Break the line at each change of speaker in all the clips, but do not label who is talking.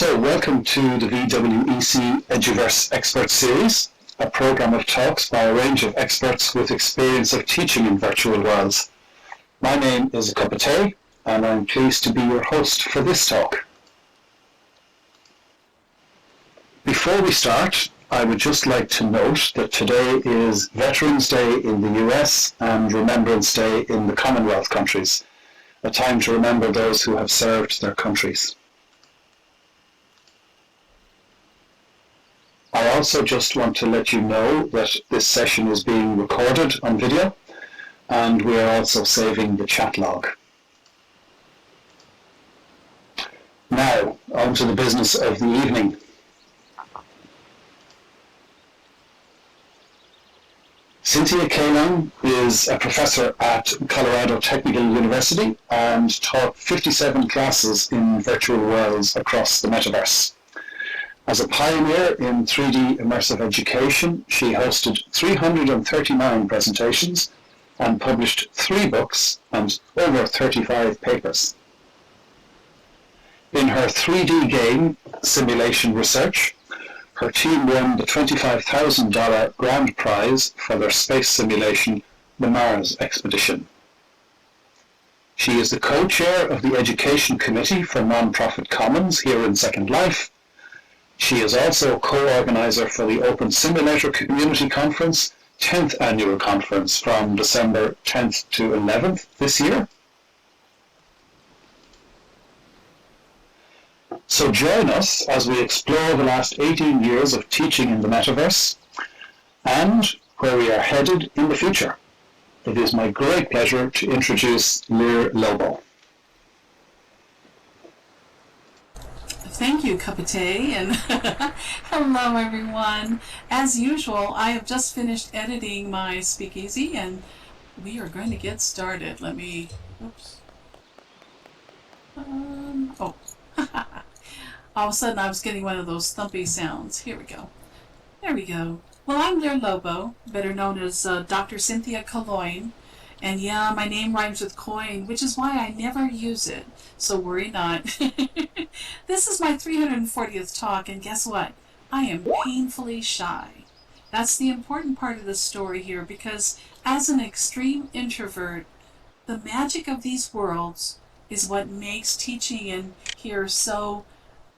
So welcome to the VWEC Eduverse Expert Series, a programme of talks by a range of experts with experience of teaching in virtual worlds. My name is Cup of Tea, and I'm pleased to be your host for this talk. Before we start, I would just like to note that today is Veterans Day in the US and Remembrance Day in the Commonwealth countries, a time to remember those who have served their countries. I also just want to let you know that this session is being recorded on video, and we are also saving the chat log. Now, on to the business of the evening. Cynthia Calongne is a professor at Colorado Technical University and taught 57 classes in virtual worlds across the Metaverse. As a pioneer in 3D immersive education, she hosted 339 presentations and published 3 books and over 35 papers. In her 3D game simulation research, her team won the $25,000 grand prize for their space simulation, the Mars Expedition. She is the co-chair of the Education Committee for Nonprofit Commons here in Second Life. She is also co-organizer for the Open Simulator Community Conference, 10th Annual Conference from December 10th to 11th this year. So join us as we explore the last 18 years of teaching in the Metaverse and where we are headed in the future. It is my great pleasure to introduce Lyr Lobo.
Thank you, Cup of Tea, and hello everyone. As usual, I have just finished editing my speakeasy and we are going to get started. Let me, oops. All of a sudden I was getting one of those thumpy sounds. Here we go. There we go. Well, I'm Lyr Lobo, better known as Dr. Cynthia Calongne. And yeah, my name rhymes with coin, which is why I never use it. So worry not. This is my 340th talk, and guess what? I am painfully shy. That's the important part of the story here, because as an extreme introvert, the magic of these worlds is what makes teaching in here so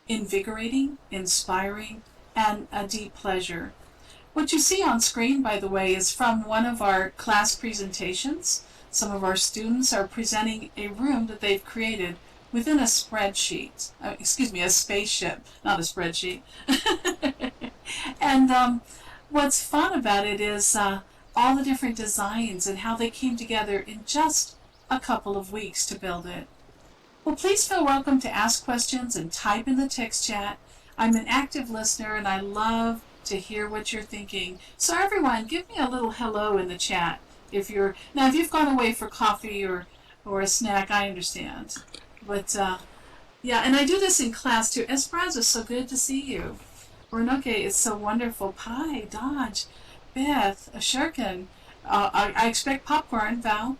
invigorating, inspiring, and a deep pleasure. What you see on screen, by the way, is from one of our class presentations. Some of our students are presenting a room that they've created within a spreadsheet. A spaceship, not a spreadsheet. And what's fun about it is all the different designs and how they came together in just a couple of weeks to build it. Well, please feel welcome to ask questions and type in the text chat. I'm an active listener and I love to hear what you're thinking. So everyone, give me a little hello in the chat. If you've gone away for coffee or a snack, I understand. But yeah, and I do this in class too. Esperanza, so good to see you. Orinoke, it's so wonderful. Pie, Dodge, Beth, Shurkin. I expect popcorn, Val.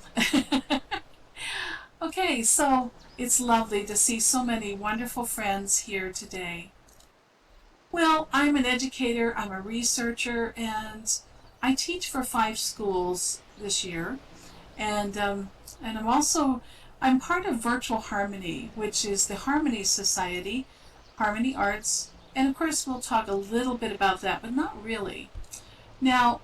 Okay, so it's lovely to see so many wonderful friends here today. Well, I'm an educator, I'm a researcher, and I teach for 5 schools this year. And I'm part of Virtual Harmony, which is the Harmony Society, Harmony Arts, and of course we'll talk a little bit about that, but not really. Now,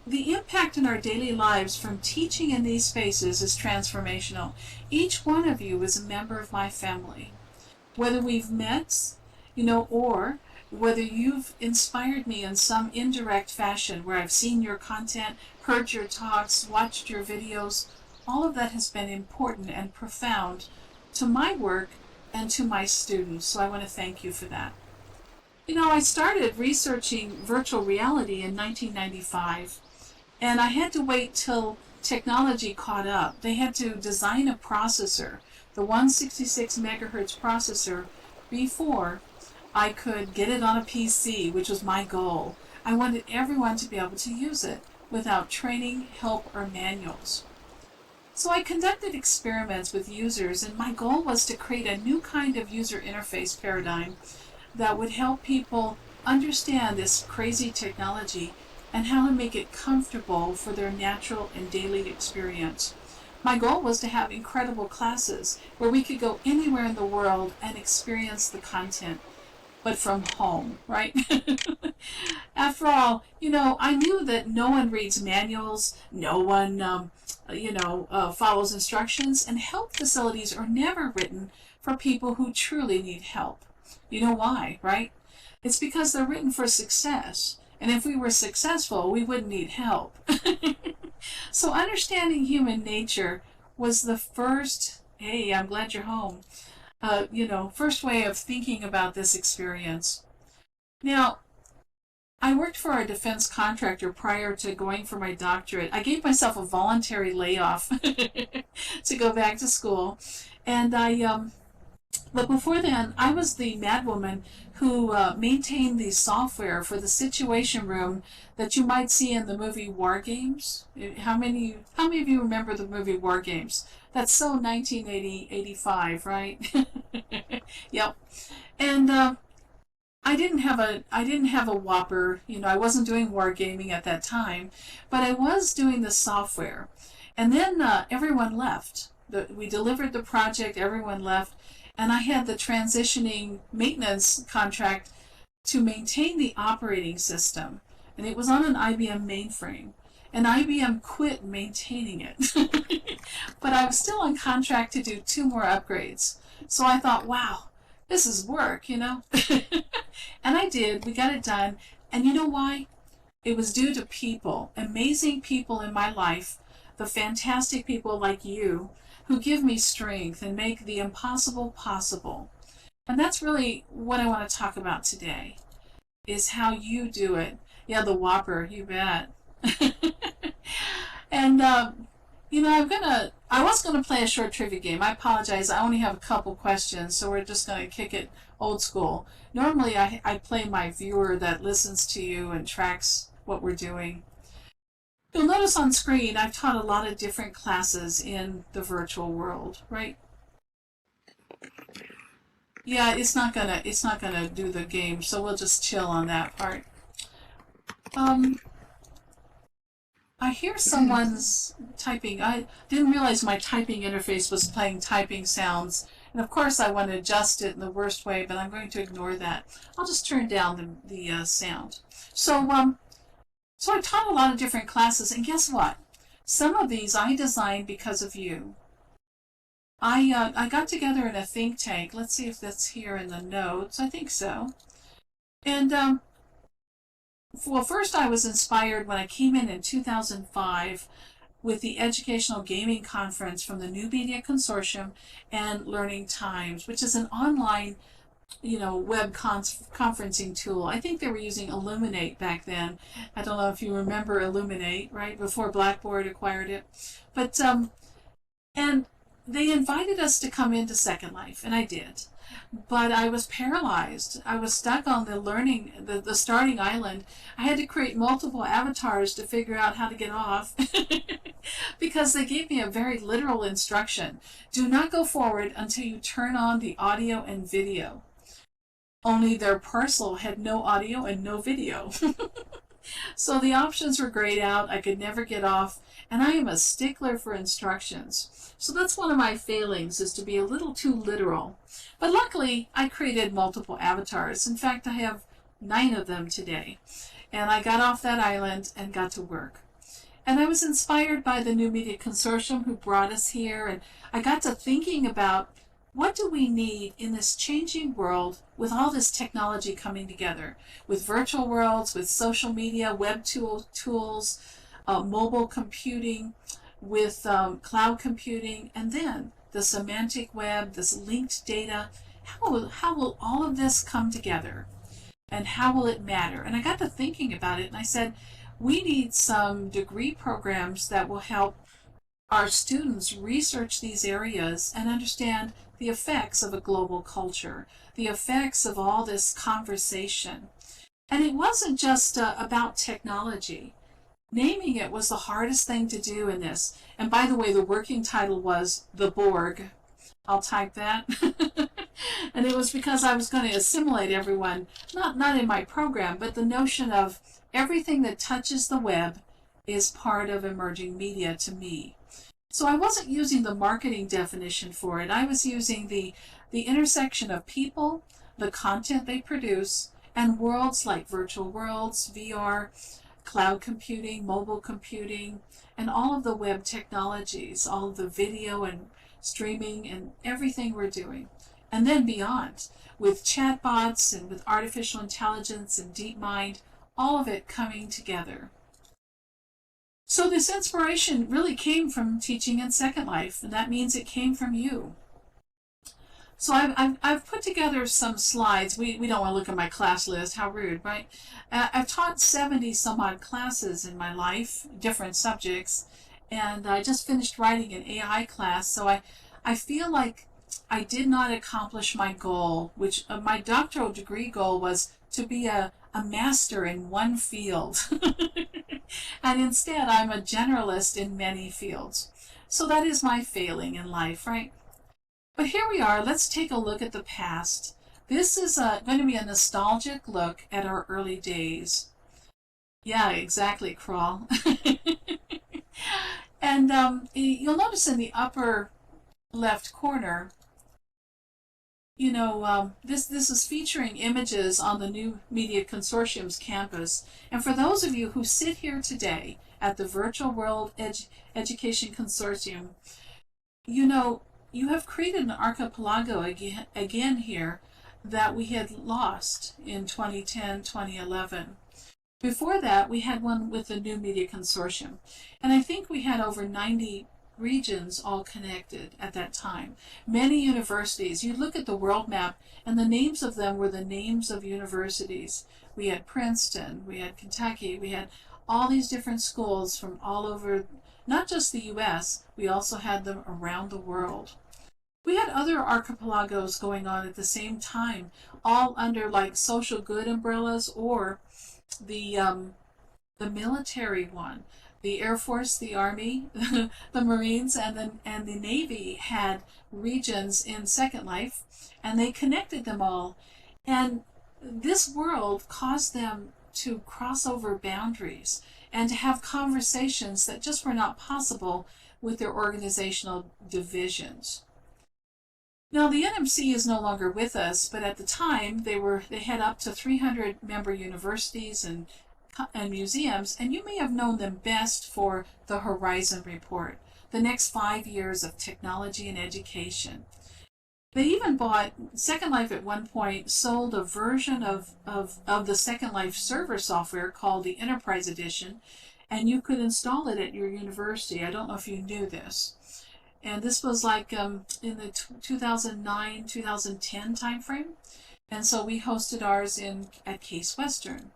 the impact in our daily lives from teaching in these spaces is transformational. Each one of you is a member of my family. Whether we've met, or whether you've inspired me in some indirect fashion where I've seen your content, heard your talks, watched your videos, all of that has been important and profound to my work and to my students, so I want to thank you for that. I started researching virtual reality in 1995, and I had to wait till technology caught up. They had to design a processor, the 166 megahertz processor, before I could get it on a PC, which was my goal. I wanted everyone to be able to use it without training, help, or manuals. So I conducted experiments with users, and my goal was to create a new kind of user interface paradigm that would help people understand this crazy technology and how to make it comfortable for their natural and daily experience. My goal was to have incredible classes where we could go anywhere in the world and experience the content, but from home, right? After all, I knew that no one reads manuals, no one, follows instructions, and help facilities are never written for people who truly need help. You know why, right? It's because they're written for success. And if we were successful, we wouldn't need help. So understanding human nature was the first, hey, I'm glad you're home, first way of thinking about this experience. Now, I worked for a defense contractor prior to going for my doctorate. I gave myself a voluntary layoff to go back to school. And but before then, I was the madwoman who maintained the software for the Situation Room that you might see in the movie War Games. How many of you remember the movie War Games? That's so 1980, 85, right? Yep. And I didn't have a Whopper. I wasn't doing wargaming at that time, but I was doing the software. And then everyone left. We delivered the project, everyone left, and I had the transitioning maintenance contract to maintain the operating system. And it was on an IBM mainframe. And IBM quit maintaining it. But I was still on contract to do 2 more upgrades. So I thought, wow, this is work, And I did. We got it done. And you know why? It was due to people, amazing people in my life, the fantastic people like you, who give me strength and make the impossible possible. And that's really what I want to talk about today, is how you do it. Yeah, the Whopper, you bet. And I was gonna play a short trivia game. I apologize. I only have a couple questions, so we're just gonna kick it old school. Normally, I play my viewer that listens to you and tracks what we're doing. You'll notice on screen I've taught a lot of different classes in the virtual world, right? Yeah, it's not gonna do the game, so we'll just chill on that part. I hear someone's typing. I didn't realize my typing interface was playing typing sounds. And of course I want to adjust it in the worst way, but I'm going to ignore that. I'll just turn down the sound. So I taught a lot of different classes, and guess what? Some of these I designed because of you. I got together in a think tank. Let's see if that's here in the notes. I think so. And well, first I was inspired when I came in 2005 with the Educational Gaming Conference from the New Media Consortium and Learning Times, which is an online, web conferencing tool. I think they were using Illuminate back then. I don't know if you remember Illuminate, right, before Blackboard acquired it. But, and they invited us to come into Second Life, and I did. But I was paralyzed. I was stuck on the starting island. I had to create multiple avatars to figure out how to get off because they gave me a very literal instruction. Do not go forward until you turn on the audio and video. Only their parcel had no audio and no video. So the options were grayed out. I could never get off, and I am a stickler for instructions. So that's one of my failings, is to be a little too literal. But luckily, I created multiple avatars. In fact, I have 9 of them today. And I got off that island and got to work. And I was inspired by the New Media Consortium who brought us here, and I got to thinking about what do we need in this changing world with all this technology coming together, with virtual worlds, with social media, web tools, mobile computing, with cloud computing, and then the semantic web, this linked data. How will all of this come together? And how will it matter? And I got to thinking about it, and I said, we need some degree programs that will help our students research these areas and understand the effects of a global culture, the effects of all this conversation. And it wasn't just about technology. Naming it was the hardest thing to do in this. And by the way, the working title was The Borg. I'll type that. And it was because I was going to assimilate everyone, not in my program, but the notion of everything that touches the web is part of emerging media to me. So I wasn't using the marketing definition for it. I was using the intersection of people, the content they produce, and worlds like virtual worlds, VR, cloud computing, mobile computing, and all of the web technologies, all of the video and streaming and everything we're doing. And then beyond, with chatbots and with artificial intelligence and DeepMind, all of it coming together. So this inspiration really came from teaching in Second Life, and that means it came from you. So I've put together some slides. We don't want to look at my class list, how rude, right? I've taught 70 some odd classes in my life, different subjects, and I just finished writing an AI class, so I feel like I did not accomplish my goal, which my doctoral degree goal was to be a master in one field. And instead, I'm a generalist in many fields. So that is my failing in life, right? But here we are. Let's take a look at the past. This is going to be a nostalgic look at our early days. Yeah, exactly, Crawl. And you'll notice in the upper left corner, this is featuring images on the New Media Consortium's campus. And for those of you who sit here today at the Virtual World Education Consortium, you have created an archipelago again here that we had lost in 2010, 2011. Before that, we had one with the New Media Consortium. And I think we had over 90 regions all connected at that time. Many universities. You look at the world map, and the names of them were the names of universities. We had Princeton, we had Kentucky, we had all these different schools from all over, not just the US, we also had them around the world. We had other archipelagos going on at the same time, all under like social good umbrellas or the military one. The Air Force, the Army, the Marines, and the Navy had regions in Second Life, and they connected them all. And this world caused them to cross over boundaries and to have conversations that just were not possible with their organizational divisions. Now, the NMC is no longer with us, but at the time they had up to 300 member universities and museums, and you may have known them best for the Horizon Report, the next 5 years of technology and education. They even bought, Second Life at one point sold a version of the Second Life server software called the Enterprise Edition, and you could install it at your university. I don't know if you knew this. And this was like in the 2009, 2010 timeframe. And so we hosted ours at Case Western.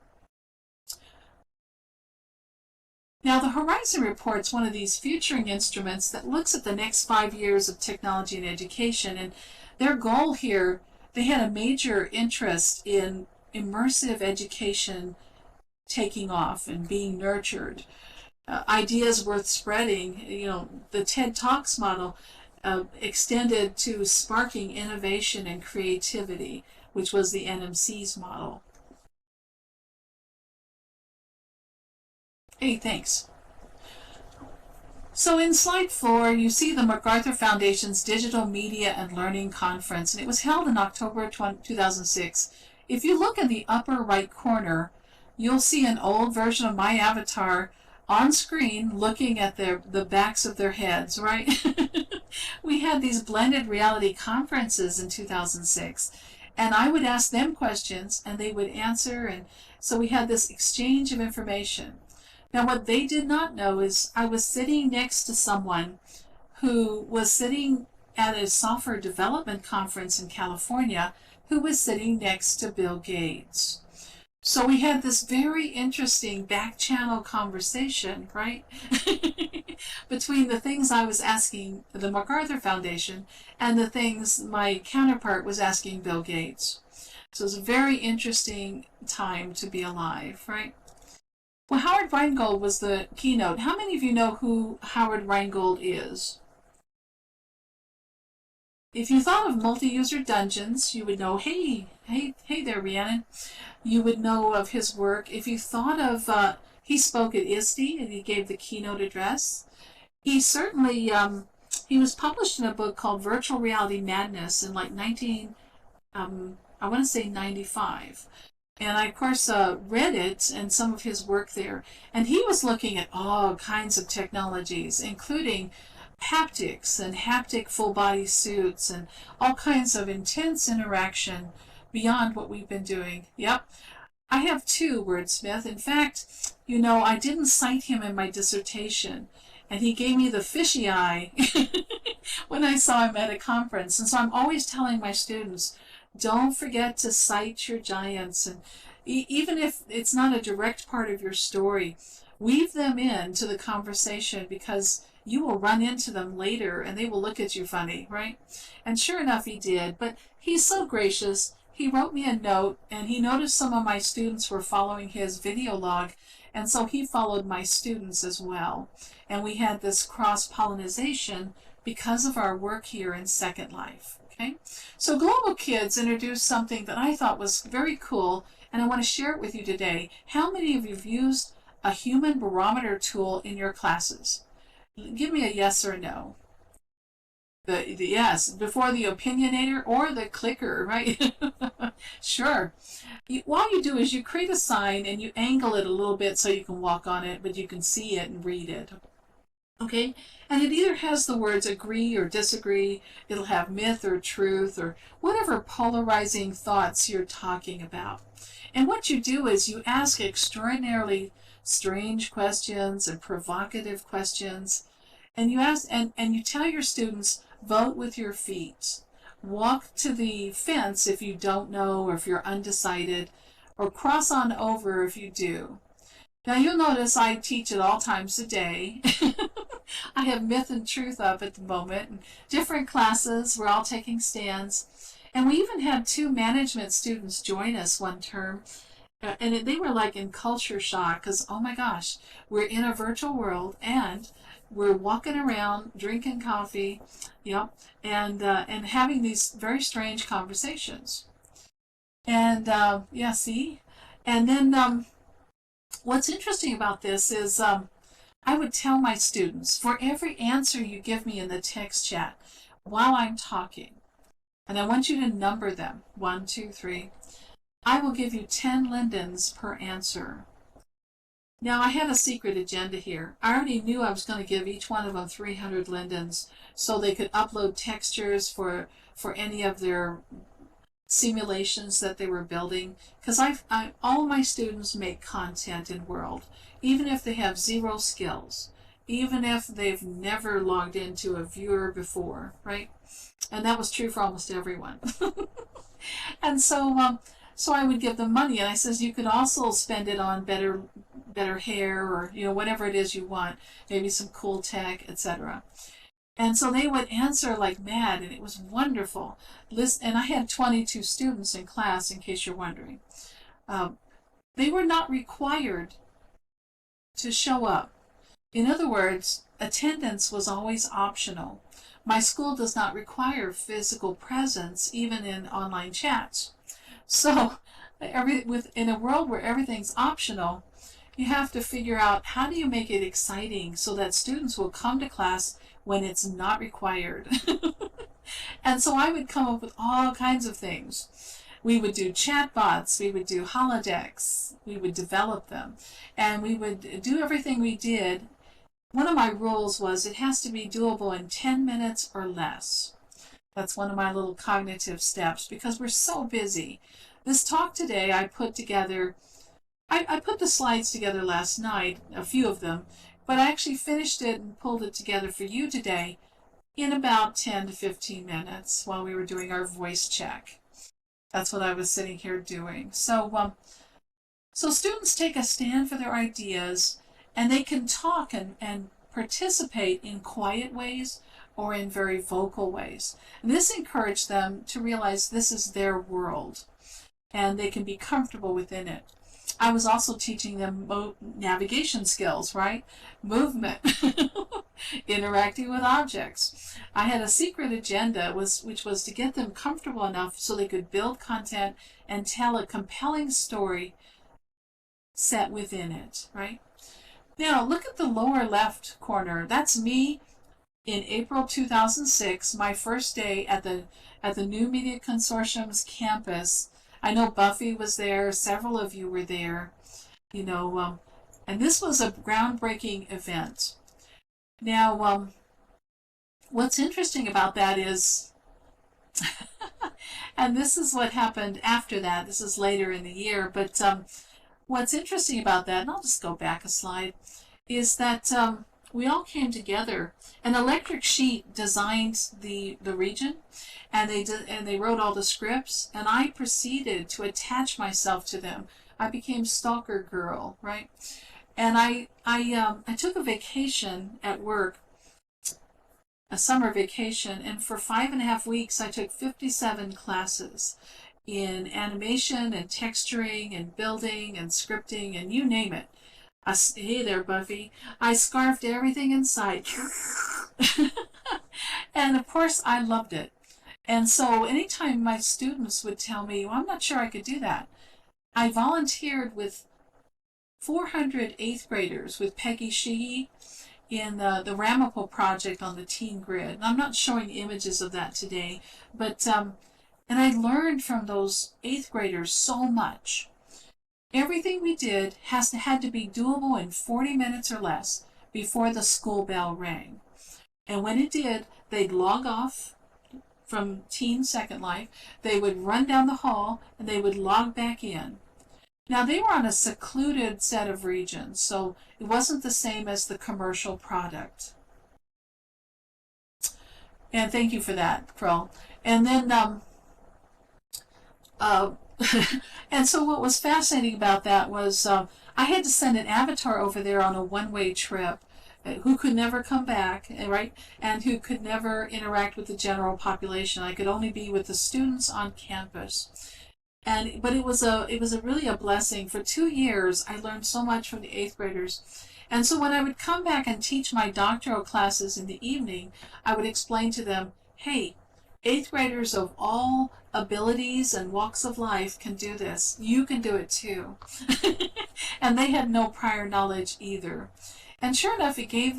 Now, the Horizon Report's one of these futuring instruments that looks at the next 5 years of technology and education. And their goal here, they had a major interest in immersive education taking off and being nurtured. Ideas worth spreading, the TED Talks model extended to sparking innovation and creativity, which was the NMC's model. Hey, thanks. So in slide 4, you see the MacArthur Foundation's Digital Media and Learning Conference, and it was held in October 2006. If you look in the upper right corner, you'll see an old version of my avatar on screen looking at the backs of their heads, right? We had these blended reality conferences in 2006, and I would ask them questions and they would answer, and so we had this exchange of information. Now, what they did not know is I was sitting next to someone who was sitting at a software development conference in California who was sitting next to Bill Gates. So we had this very interesting back channel conversation, right? Between the things I was asking the MacArthur Foundation and the things my counterpart was asking Bill Gates. So it was a very interesting time to be alive, right? Well, Howard Rheingold was the keynote. How many of you know who Howard Rheingold is? If you thought of multi-user dungeons, you would know, hey there, Rhiannon. You would know of his work. If you thought of, he spoke at ISTE and he gave the keynote address. He certainly, he was published in a book called Virtual Reality Madness in like I want to say 95. And I, of course, read it and some of his work there. And he was looking at all kinds of technologies, including haptics and haptic full body suits and all kinds of intense interaction beyond what we've been doing. Yep. I have two, Wordsmith. In fact, you know, I didn't cite him in my dissertation, and he gave me the fishy eye when I saw him at a conference. And so I'm always telling my students, don't forget to cite your giants, and even if it's not a direct part of your story, weave them into the conversation, because you will run into them later and they will look at you funny, right? And sure enough, he did. But he's so gracious. He wrote me a note, and he noticed some of my students were following his video log, and so he followed my students as well. And we had this cross-pollination because of our work here in Second Life. Okay? So Global Kids introduced something that I thought was very cool, and I want to share it with you today. How many of you have used a human barometer tool in your classes? Give me a yes or no. The yes, before the opinionator or the clicker, right? Sure. What you do is you create a sign and you angle it a little bit so you can walk on it, but you can see it and read it. Okay? And it either has the words agree or disagree, it'll have myth or truth, or whatever polarizing thoughts you're talking about. And what you do is you ask extraordinarily strange questions and provocative questions, and you ask and you tell your students, vote with your feet. Walk to the fence if you don't know or if you're undecided, or cross on over if you do. Now you'll notice I teach at all times of day. I have myth and truth up at the moment, and different classes. We're all taking stands. And we even had 2 management students join us one term. And they were like in culture shock, because, oh my gosh, we're in a virtual world and we're walking around drinking coffee, yep, and having these very strange conversations. And yeah, see? And then what's interesting about this is I would tell my students, for every answer you give me in the text chat while I'm talking, and I want you to number them, 1, 2, 3, I will give you 10 lindens per answer. Now, I had a secret agenda here. I already knew I was going to give each one of them 300 lindens so they could upload textures for any of their simulations that they were building, because all my students make content in World, even if they have 0 skills, even if they've never logged into a viewer before, right? And that was true for almost everyone. And so I would give them money, and I says you could also spend it on better hair, or whatever it is you want, maybe some cool tech, etc. And so they would answer like mad, and it was wonderful. And I had 22 students in class, in case you're wondering. They were not required to show up. In other words, attendance was always optional. My school does not require physical presence, even in online chats. So in a world where everything's optional, you have to figure out, how do you make it exciting so that students will come to class when it's not required? And so I would come up with all kinds of things. We would do chatbots, we would do holodecks, we would develop them, and we would do everything we did. One of my rules was it has to be doable in 10 minutes or less. That's one of my little cognitive steps, because we're so busy. This talk today I put together, I put the slides together last night, a few of them, but I actually finished it and pulled it together for you today in about 10 to 15 minutes while we were doing our voice check. That's what I was sitting here doing. So students take a stand for their ideas, and they can talk and participate in quiet ways or in very vocal ways. And this encouraged them to realize this is their world, and they can be comfortable within it. I was also teaching them navigation skills, right? Movement, interacting with objects. I had a secret agenda, which was to get them comfortable enough so they could build content and tell a compelling story set within it, right? Now, look at the lower left corner. That's me in April 2006, my first day at the New Media Consortium's campus. I know Buffy was there, several of you were there, and this was a groundbreaking event. Now, what's interesting about that is, and this is what happened after that, this is later in the year, but what's interesting about that, and I'll just go back a slide, is that we all came together, and Electric Sheet designed the region, and they wrote all the scripts, and I proceeded to attach myself to them. I became stalker girl, right? And I took a vacation at work, a summer vacation, and for 5.5 weeks I took 57 classes in animation and texturing and building and scripting and you name it. Hey there, Buffy. I scarfed everything inside. And of course I loved it. And so anytime my students would tell me, well, I'm not sure I could do that, I volunteered with 400 8th graders with Peggy Sheehy in the Ramapo project on the Teen Grid. And I'm not showing images of that today, but and I learned from those 8th graders so much. Everything we did had to be doable in 40 minutes or less before the school bell rang. And when it did, they'd log off from Teen Second Life, they would run down the hall, and they would log back in. Now, they were on a secluded set of regions, so it wasn't the same as the commercial product. And thank you for that, Krill. And then, and so what was fascinating about that was I had to send an avatar over there on a one-way trip who could never come back, right? And who could never interact with the general population. I could only be with the students on campus. But it was really a blessing. For 2 years, I learned so much from the 8th graders. And so when I would come back and teach my doctoral classes in the evening, I would explain to them, hey, 8th graders of all abilities and walks of life can do this. You can do it too. And they had no prior knowledge either. And sure enough, it gave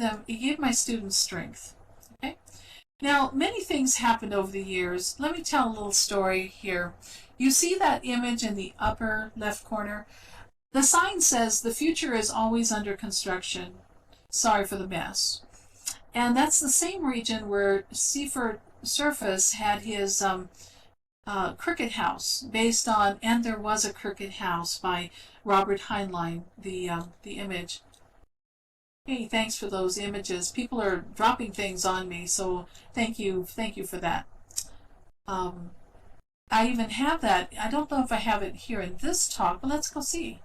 my students strength. Okay? Now, many things happened over the years. Let me tell a little story here. You see that image in the upper left corner? The sign says, the future is always under construction. Sorry for the mess. And that's the same region where Seaford Surface had his Cricket House, based on And There Was a Cricket House by Robert Heinlein, the image. Hey, thanks for those images. People are dropping things on me, so thank you for that. I even have that. I don't know if I have it here in this talk, but let's go see.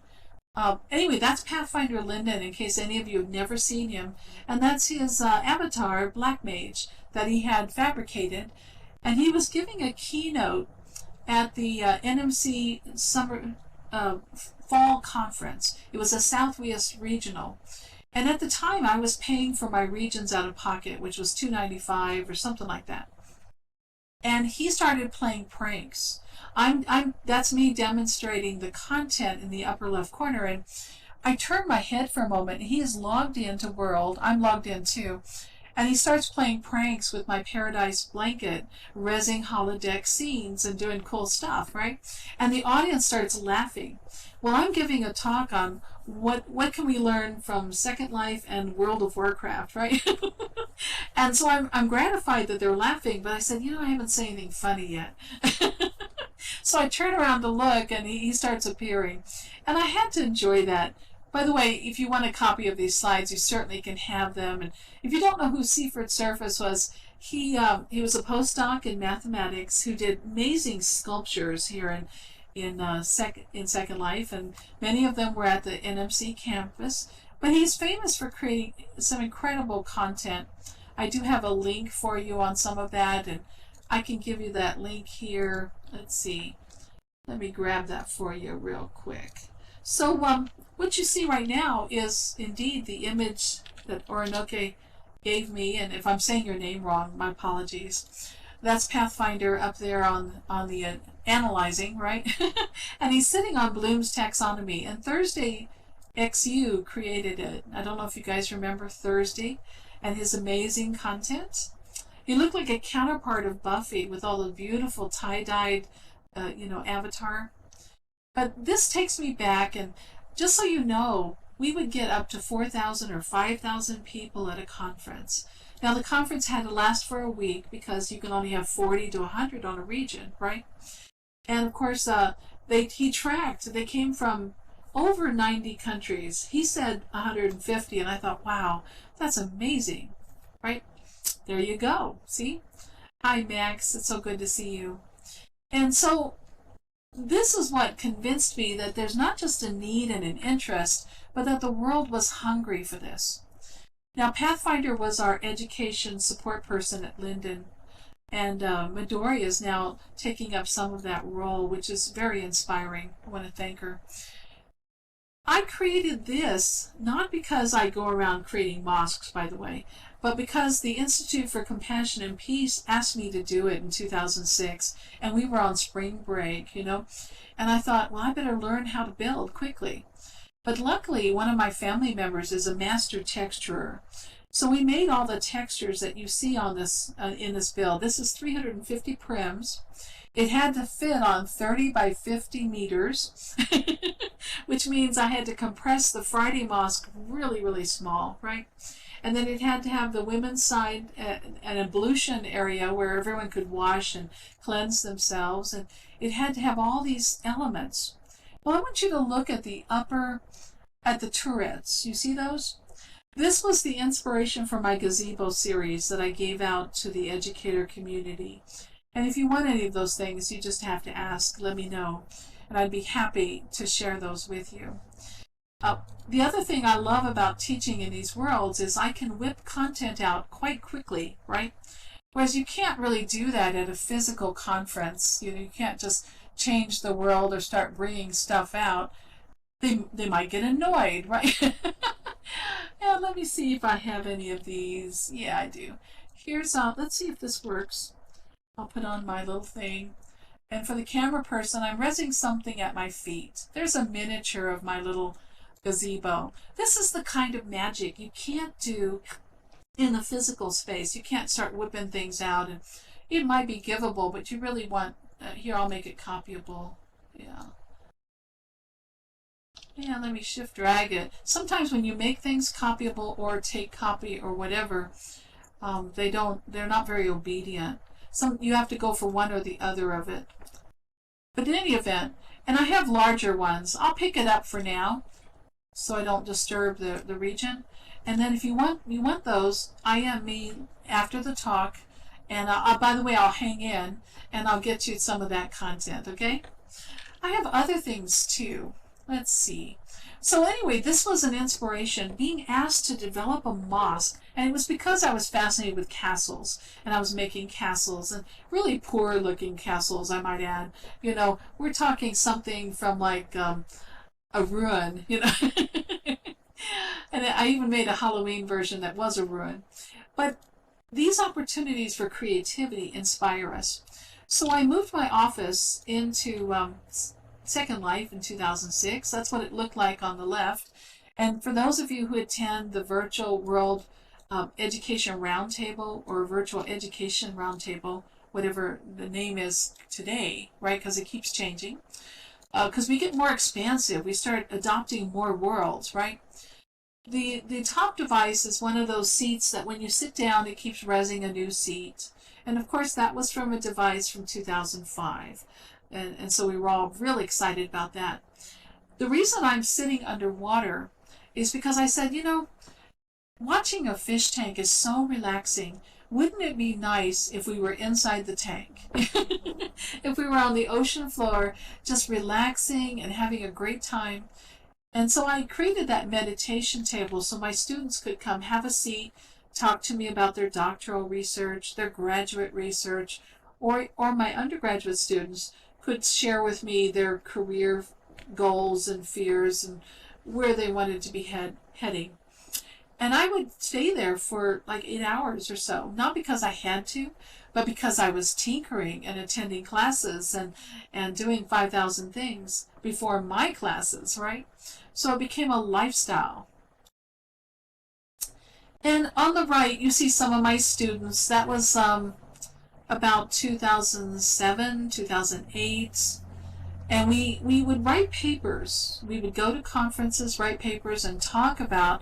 Anyway, that's Pathfinder Linden, in case any of you have never seen him. And that's his avatar, Black Mage, that he had fabricated. And he was giving a keynote at the NMC summer fall conference. It was a Southwest Regional. And at the time, I was paying for my regions out of pocket, which was $2.95 or something like that. And he started playing pranks. That's me demonstrating the content in the upper left corner, and I turned my head for a moment, and he is logged into World. I'm logged in too. And he starts playing pranks with my Paradise blanket, rezzing holodeck scenes and doing cool stuff, right? And the audience starts laughing. Well, I'm giving a talk on what can we learn from Second Life and World of Warcraft, right? And so I'm gratified that they're laughing, but I said, I haven't said anything funny yet. So I turn around to look, and he starts appearing. And I had to enjoy that. By the way, if you want a copy of these slides, you certainly can have them. And if you don't know who Seaford Surface was, he was a postdoc in mathematics who did amazing sculptures here in Second Life, and many of them were at the NMC campus. But he's famous for creating some incredible content. I do have a link for you on some of that, and I can give you that link here. Let's see. Let me grab that for you real quick. So what you see right now is indeed the image that Orinoke gave me, and if I'm saying your name wrong, my apologies. That's Pathfinder up there on the analyzing, right? And he's sitting on Bloom's taxonomy. And Thursday XU created it. I don't know if you guys remember Thursday and his amazing content. He looked like a counterpart of Buffy with all the beautiful tie-dyed, avatar. But this takes me back, and just so you know, we would get up to 4,000 or 5,000 people at a conference. Now, the conference had to last for a week because you can only have 40 to 100 on a region, right? And of course, he tracked, they came from over 90 countries. He said 150, and I thought, wow, that's amazing, right? There you go. See? Hi, Max. It's so good to see you. And so this is what convinced me that there's not just a need and an interest, but that the world was hungry for this. Now, Pathfinder was our education support person at Linden, and Midori is now taking up some of that role, which is very inspiring. I want to thank her. I created this not because I go around creating mosques, by the way, but because the Institute for Compassion and Peace asked me to do it in 2006, and we were on spring break, and I thought, well, I better learn how to build quickly. But luckily, one of my family members is a master texturer. So we made all the textures that you see on this in this build. This is 350 prims. It had to fit on 30 by 50 meters, which means I had to compress the Friday mosque really, really small, right? And then it had to have the women's side, an ablution area where everyone could wash and cleanse themselves. And it had to have all these elements. Well, I want you to look at at the turrets. You see those? This was the inspiration for my gazebo series that I gave out to the educator community. And if you want any of those things, you just have to ask, let me know. And I'd be happy to share those with you. The other thing I love about teaching in these worlds is I can whip content out quite quickly, right? Whereas you can't really do that at a physical conference. You can't just change the world or start bringing stuff out. They might get annoyed, right? Yeah, let me see if I have any of these. Yeah, I do. Let's see if this works. I'll put on my little thing. And for the camera person, I'm resing something at my feet. There's a miniature of my little gazebo. This is the kind of magic you can't do in the physical space. You can't start whipping things out, and it might be giveable, but you really want, here, I'll make it copyable. Yeah. Yeah, let me shift drag it. Sometimes when you make things copyable or take copy or whatever, they're not very obedient. You have to go for one or the other of it. But in any event, and I have larger ones, I'll pick it up for now so I don't disturb the region. And then if you want those, IM me after the talk, and by the way, I'll hang in and I'll get you some of that content, okay? I have other things too. Let's see. So anyway, this was an inspiration, being asked to develop a mosque, and it was because I was fascinated with castles, and I was making castles, and really poor looking castles, I might add. We're talking something from like a ruin, And I even made a Halloween version that was a ruin. But these opportunities for creativity inspire us. So I moved my office into Second Life in 2006. That's what it looked like on the left. And for those of you who attend the Virtual World Education Roundtable or Virtual Education Roundtable, whatever the name is today, right? Because it keeps changing. Because we get more expansive. We start adopting more worlds, right? The top device is one of those seats that when you sit down, it keeps resing a new seat. And of course, that was from a device from 2005. And so we were all really excited about that. The reason I'm sitting underwater is because I said, watching a fish tank is so relaxing. Wouldn't it be nice if we were inside the tank? If we were on the ocean floor, just relaxing and having a great time. And so I created that meditation table so my students could come have a seat, talk to me about their doctoral research, their graduate research, or my undergraduate students could share with me their career goals and fears and where they wanted to be heading. And I would stay there for like 8 hours or so, not because I had to, but because I was tinkering and attending classes and doing 5,000 things before my classes, right? So it became a lifestyle. And on the right, you see some of my students. That was about 2007, 2008. And we would write papers. We would go to conferences, write papers, and talk about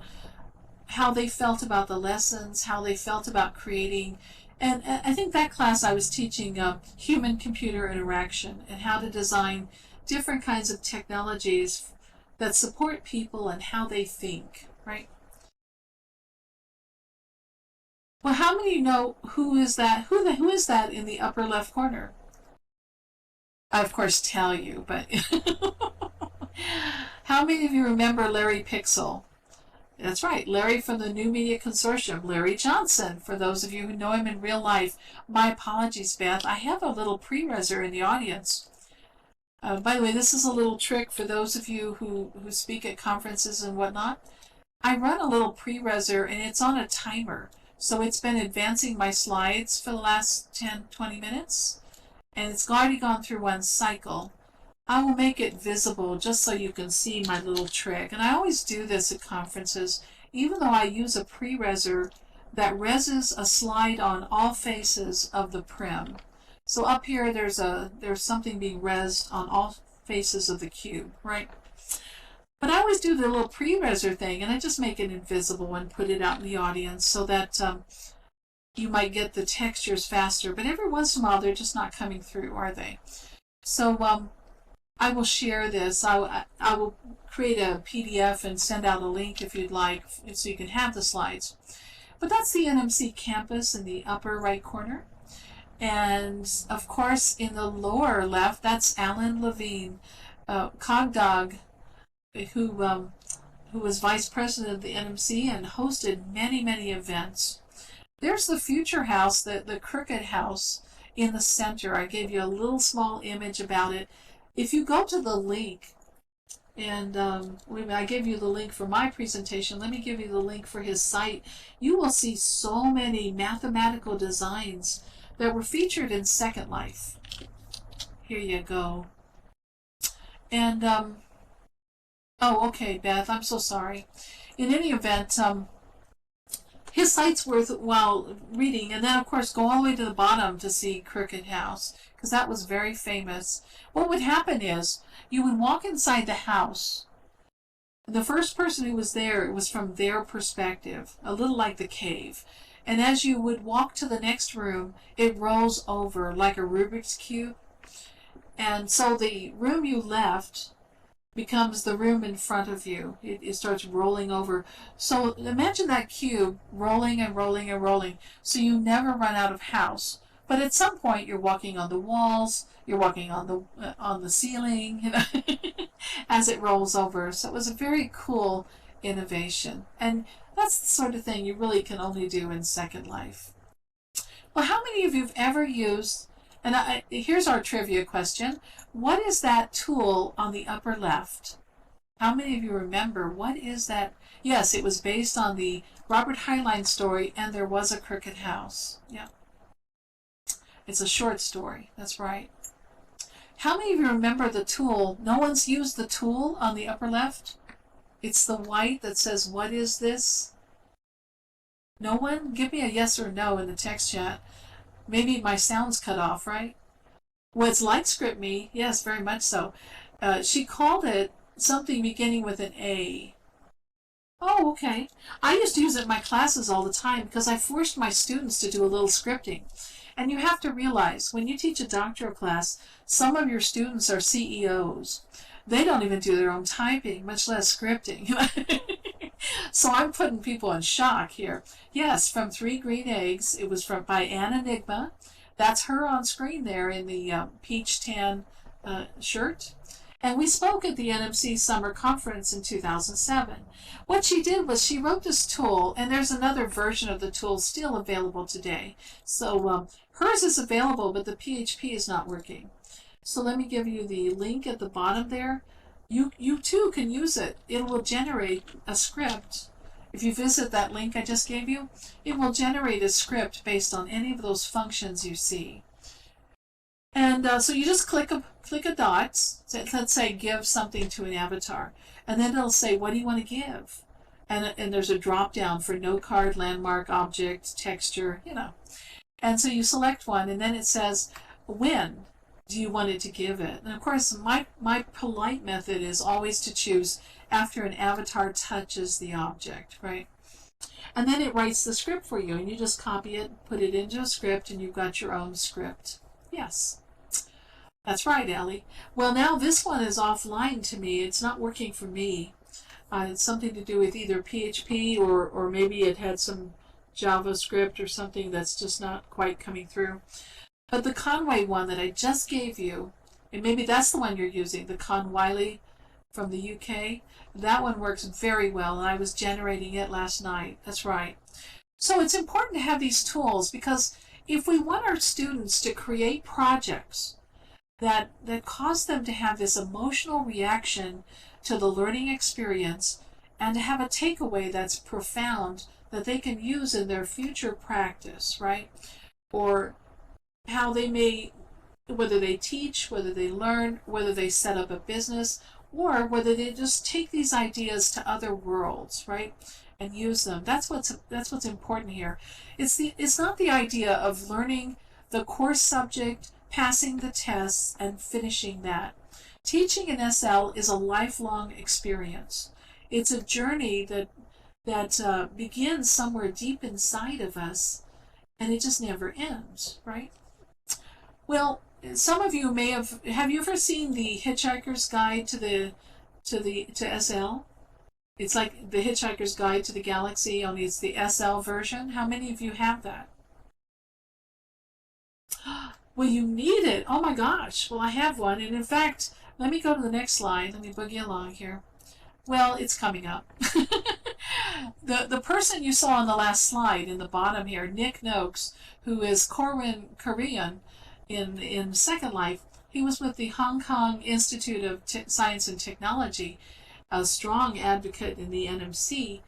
how they felt about the lessons, how they felt about creating. And I think that class I was teaching human-computer interaction and how to design different kinds of technologies that support people and how they think, right? Well, how many know who is that? Who is that in the upper left corner? I, of course, tell you, but how many of you remember Larry Pixel? That's right, Larry from the New Media Consortium, Larry Johnson, for those of you who know him in real life. My apologies, Beth. I have a little pre-reser in the audience. By the way, this is a little trick for those of you who speak at conferences and whatnot. I run a little pre-reser, and it's on a timer. So it's been advancing my slides for the last 10, 20 minutes, and it's already gone through one cycle. I will make it visible just so you can see my little trick. And I always do this at conferences, even though I use a pre-reser that reses a slide on all faces of the prim. So up here there's something being resed on all faces of the cube, right? But I always do the little pre-reser thing, and I just make it invisible and put it out in the audience so that you might get the textures faster. But every once in a while they're just not coming through, are they? So I will share this. I will create a PDF and send out a link if you'd like, so you can have the slides. But that's the NMC campus in the upper right corner. And of course, in the lower left, that's Alan Levine, Cogdog, who was vice president of the NMC and hosted many, many events. There's the Future House, the Crooked House in the center. I gave you a little small image about it. If you go to the link, and I gave you the link for my presentation, let me give you the link for his site. You will see so many mathematical designs that were featured in Second Life. Here you go. And, oh, okay, Beth, I'm so sorry. In any event, his site's worthwhile reading, and then, of course, go all the way to the bottom to see Crooked House, because that was very famous. What would happen is, you would walk inside the house. The first person who was there, it was from their perspective, a little like the cave. And as you would walk to the next room, it rolls over like a Rubik's Cube. And so the room you left becomes the room in front of you. It starts rolling over. So imagine that cube rolling and rolling and rolling, so you never run out of house. But at some point, you're walking on the walls, you're walking on the ceiling, you know, as it rolls over. So it was a very cool innovation. And that's the sort of thing you really can only do in Second Life. Well, how many of you have ever used, and here's our trivia question, what is that tool on the upper left? How many of you remember, what is that? Yes, it was based on the Robert Heinlein story, and there was a Crooked House. Yeah. It's a short story, that's right. How many of you remember the tool? No one's used the tool on the upper left? It's the white that says, what is this? No one? Give me a yes or no in the text chat. Maybe my sound's cut off, right? Well, it's like ScriptMe. Yes, very much so. She called it something beginning with an A. Oh, okay. I used to use it in my classes all the time because I forced my students to do a little scripting. And you have to realize, when you teach a doctoral class, some of your students are CEOs. They don't even do their own typing, much less scripting. So I'm putting people in shock here. Yes, from Three Green Eggs. It was by Ann Enigma. That's her on screen there in the peach tan shirt. And we spoke at the NMC Summer Conference in 2007. What she did was she wrote this tool, and there's another version of the tool still available today. So hers is available, but the PHP is not working. So let me give you the link at the bottom there. You too can use it. It will generate a script. If you visit that link I just gave you, it will generate a script based on any of those functions you see. And so you just click a dot. So let's say give something to an avatar, and then it'll say what do you want to give, and there's a drop down for note card, landmark, object, texture, And so you select one, and then it says when do you want it to give it. And of course, my polite method is always to choose after an avatar touches the object, right? And then it writes the script for you, and you just copy it, put it into a script, and you've got your own script. Yes. That's right, Ellie. Well, now this one is offline to me. It's not working for me. It's something to do with either PHP or maybe it had some JavaScript or something that's just not quite coming through. But the Conway one that I just gave you, and maybe that's the one you're using, the Conwiley from the UK, that one works very well, and I was generating it last night. That's right. So it's important to have these tools because if we want our students to create projects that cause them to have this emotional reaction to the learning experience and to have a takeaway that's profound that they can use in their future practice, right? Or how they may, whether they teach, whether they learn, whether they set up a business, or whether they just take these ideas to other worlds, right? And use them. That's what's important here. It's not the idea of learning the course subject, passing the tests, and finishing that. Teaching in SL is a lifelong experience. It's a journey that begins somewhere deep inside of us, and it just never ends, right? Well, some of you may have you ever seen the Hitchhiker's Guide to SL? It's like the Hitchhiker's Guide to the Galaxy, only it's the SL version. How many of you have that? Well, you need it. Oh my gosh. Well, I have one. And in fact, let me go to the next slide. Let me boogie along here. Well, it's coming up. The person you saw on the last slide in the bottom here, Nick Noakes, who is Korean in Second Life, he was with the Hong Kong Institute of Science and Technology, a strong advocate in the NMC,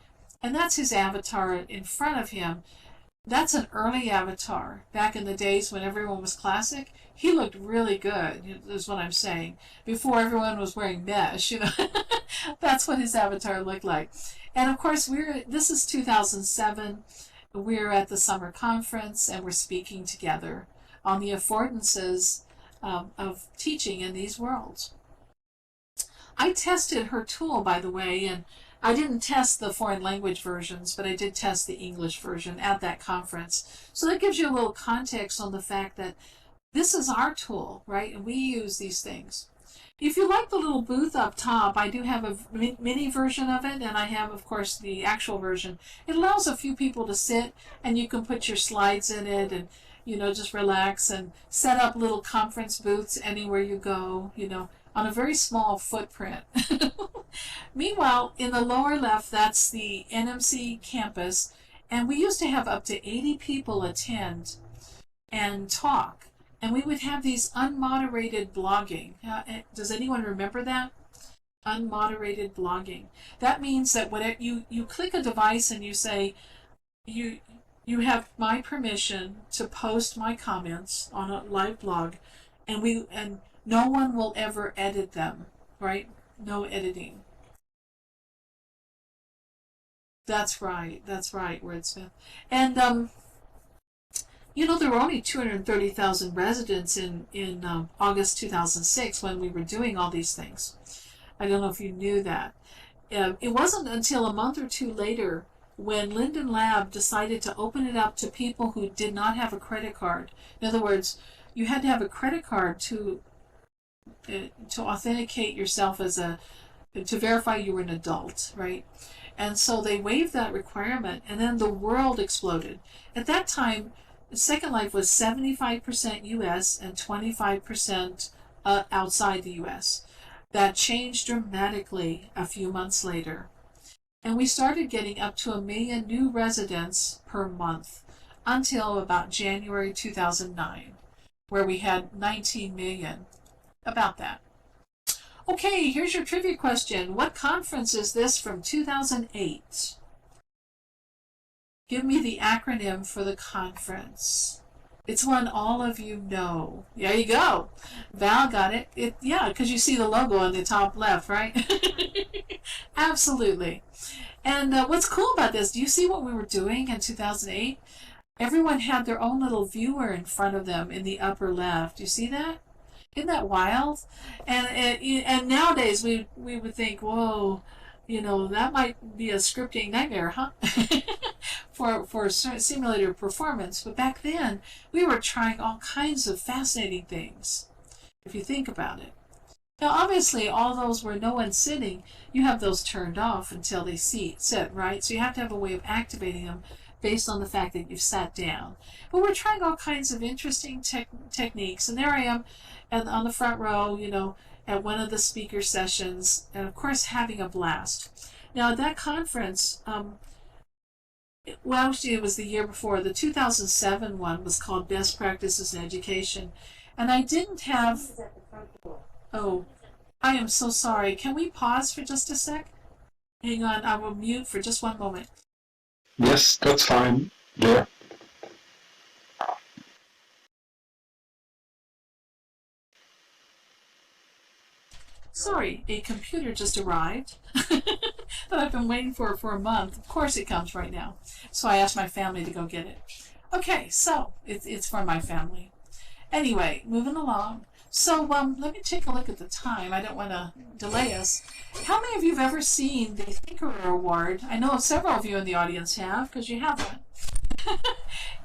and that's his avatar in front of him. That's an early avatar. Back in the days when everyone was classic, he looked really good, is what I'm saying. Before everyone was wearing mesh, That's what his avatar looked like. And of course, this is 2007. We're at the summer conference, and we're speaking together on the affordances of teaching in these worlds. I tested her tool, by the way, and I didn't test the foreign language versions, but I did test the English version at that conference. So that gives you a little context on the fact that this is our tool, right? And we use these things. If you like the little booth up top, I do have a mini version of it, and I have, of course, the actual version. It allows a few people to sit, and you can put your slides in it, and just relax and set up little conference booths anywhere you go, on a very small footprint. Meanwhile, in the lower left, that's the NMC campus, and we used to have up to 80 people attend and talk. And we would have these unmoderated blogging. Does anyone remember that? Unmoderated blogging. That means that when you click a device and you say, you have my permission to post my comments on a live blog, and no one will ever edit them, right? No editing. That's right, Wordsmith. And there were only 230,000 residents in August 2006 when we were doing all these things. I don't know if you knew that. It wasn't until a month or two later when Linden Lab decided to open it up to people who did not have a credit card. In other words, you had to have a credit card to authenticate yourself to verify you were an adult, right? And so they waived that requirement, and then the world exploded. At that time, Second Life was 75% US and 25% outside the US. That changed dramatically a few months later. And we started getting up to 1 million new residents per month until about January 2009, where we had 19 million. About that. Okay, here's your trivia question. What conference is this from 2008? Give me the acronym for the conference. It's one all of you know. There you go. Val got it. Yeah, because you see the logo on the top left, right? Absolutely. And what's cool about this, do you see what we were doing in 2008? Everyone had their own little viewer in front of them in the upper left. Do you see that? Isn't that wild? And nowadays we would think, whoa, that might be a scripting nightmare, huh? for simulator performance. But back then, we were trying all kinds of fascinating things, if you think about it. Now, obviously, all those where no one's sitting, you have those turned off until they sit, right? So you have to have a way of activating them based on the fact that you've sat down. But we're trying all kinds of interesting techniques, and there I am on the front row, at one of the speaker sessions, and of course having a blast. Now, at that conference, well, actually, it was the year before. The 2007 one was called Best Practices in Education. And I didn't have... Oh, I am so sorry. Can we pause for just a sec? Hang on, I will mute for just one moment.
Yes, that's fine. Yeah.
Sorry, a computer just arrived that I've been waiting for a month. Of course it comes right now. So I asked my family to go get it. Okay, so it's for my family. Anyway, moving along. So let me take a look at the time. I don't want to delay us. How many of you have ever seen the Thinker Award? I know several of you in the audience have, because you have one.